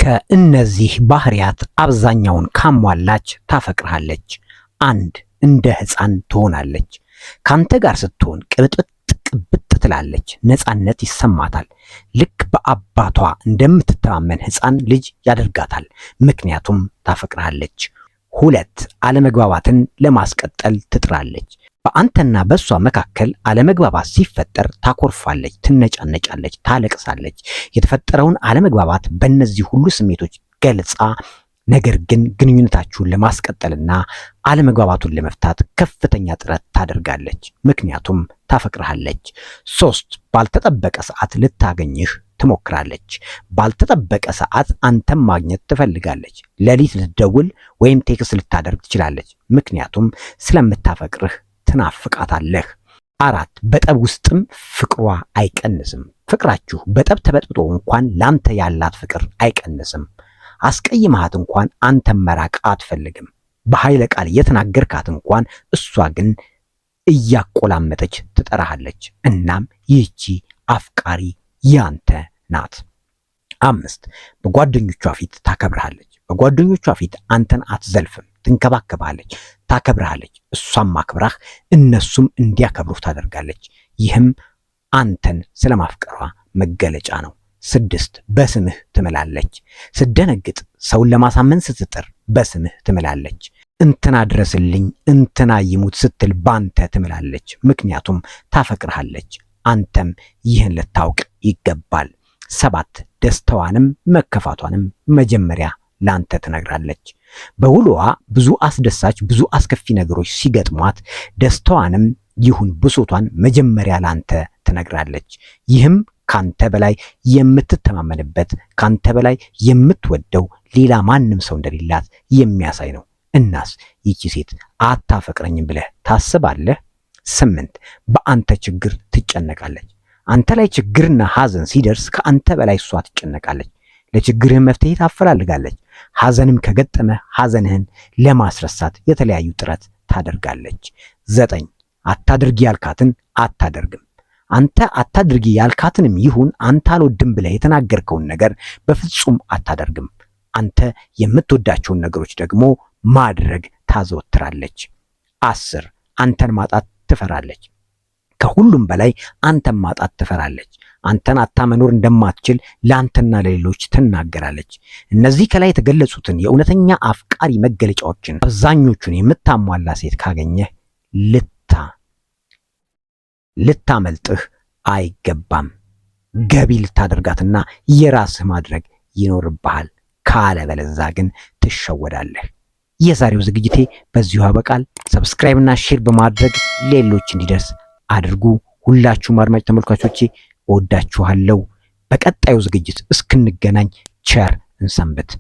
ከእነዚህ ባህሪያት አብዛኛውን ካሟላች ታፈቅርሃለች። 1. እንደ ሕፃን ትሆናለች። ካንተ ጋር ስትሆን ቅብጥብጥ ቅብጥ ትላለች፣ ነፃነት ይሰማታል። ልክ በአባቷ እንደምትተማመን ሕፃን ልጅ ያደርጋታል፣ ምክንያቱም ታፈቅርሃለች። 2. አለመግባባትን ለማስቀጠል ትጥራለች። በአንተና በእሷ መካከል አለመግባባት ሲፈጠር ታኮርፋለች፣ ትነጫነጫለች፣ ታለቅሳለች። የተፈጠረውን አለመግባባት በእነዚህ ሁሉ ስሜቶች ገልጻ ነገር ግን ግንኙነታችሁን ለማስቀጠልና አለመግባባቱን ለመፍታት ከፍተኛ ጥረት ታደርጋለች፣ ምክንያቱም ታፈቅርሃለች። 3. ባልተጠበቀ ሰዓት ልታገኝህ ትሞክራለች። ባልተጠበቀ ሰዓት አንተም ማግኘት ትፈልጋለች። ሌሊት ልትደውል ወይም ቴክስት ልታደርግ ትችላለች፣ ምክንያቱም ስለምታፈቅርህ ትናፍቃታለህ። 4. በጠብ ውስጥም ፍቅሯ አይቀንስም። ፍቅራችሁ በጠብ ተበጥብጦ እንኳን ላንተ ያላት ፍቅር አይቀንስም። አስቀይመሃት እንኳን አንተም መራቅ አትፈልግም። በኃይለ ቃል የተናገርካት እንኳን እሷ ግን እያቆላመጠች ትጠራሃለች። እናም ይህቺ አፍቃሪ ያንተ ናት። 5. በጓደኞቿ ፊት ታከብርሃለች። በጓደኞቿ ፊት አንተን አትዘልፍም፣ ትንከባከባለች፣ ታከብርሃለች። እሷም ማክብራህ እነሱም እንዲያከብሩህ ታደርጋለች። ይህም አንተን ስለማፍቀሯ መገለጫ ነው። 6. በስምህ ትምላለች። ስትደነግጥ፣ ሰውን ለማሳመን ስትጥር በስምህ ትምላለች። እንትና ድረስልኝ፣ እንትና ይሙት ስትል ባንተ ትምላለች፣ ምክንያቱም ታፈቅርሃለች። አንተም ይህን ልታውቅ ይገባል። 7. ደስታዋንም መከፋቷንም መጀመሪያ ላንተ ትነግራለች። በውሎዋ ብዙ አስደሳች ብዙ አስከፊ ነገሮች ሲገጥሟት ደስታዋንም ይሁን ብሶቷን መጀመሪያ ላንተ ትነግራለች። ይህም ካንተ በላይ የምትተማመንበት ካንተ በላይ የምትወደው ሌላ ማንም ሰው እንደሌላት የሚያሳይ ነው። እናስ ይቺ ሴት አታፈቅረኝም ብለህ ታስባለህ? 8. በአንተ ችግር ትጨነቃለች። አንተ ላይ ችግርና ሐዘን ሲደርስ ከአንተ በላይ እሷ ትጨነቃለች። ለችግርህ መፍትሄ ታፈላልጋለች። ሐዘንም ከገጠመ ሐዘንህን ለማስረሳት የተለያዩ ጥረት ታደርጋለች። 9. አታድርጊ ያልካትን አታደርግም። አንተ አታድርጊ ያልካትንም ይሁን አንተ አልወድም ብለህ የተናገርከውን ነገር በፍጹም አታደርግም። አንተ የምትወዳቸውን ነገሮች ደግሞ ማድረግ ታዘወትራለች። 10. አንተን ማጣት ትፈራለች። ከሁሉም በላይ አንተን ማጣት ትፈራለች። አንተን አታ መኖር እንደማትችል ለአንተና ለሌሎች ትናገራለች። እነዚህ ከላይ የተገለጹትን የእውነተኛ አፍቃሪ መገለጫዎችን አብዛኞቹን የምታሟላ ሴት ካገኘህ ልታመልጥህ አይገባም። ገቢ ልታደርጋትና የራስህ ማድረግ ይኖርብሃል። ካለበለዛ ግን ትሸወዳለህ። የዛሬው ዝግጅቴ በዚሁ ያበቃል። ሰብስክራይብ እና ሼር በማድረግ ሌሎች እንዲደርስ አድርጉ። ሁላችሁም አድማጭ ተመልካቾቼ እወዳችኋለሁ። በቀጣዩ ዝግጅት እስክንገናኝ ቸር እንሰንብት።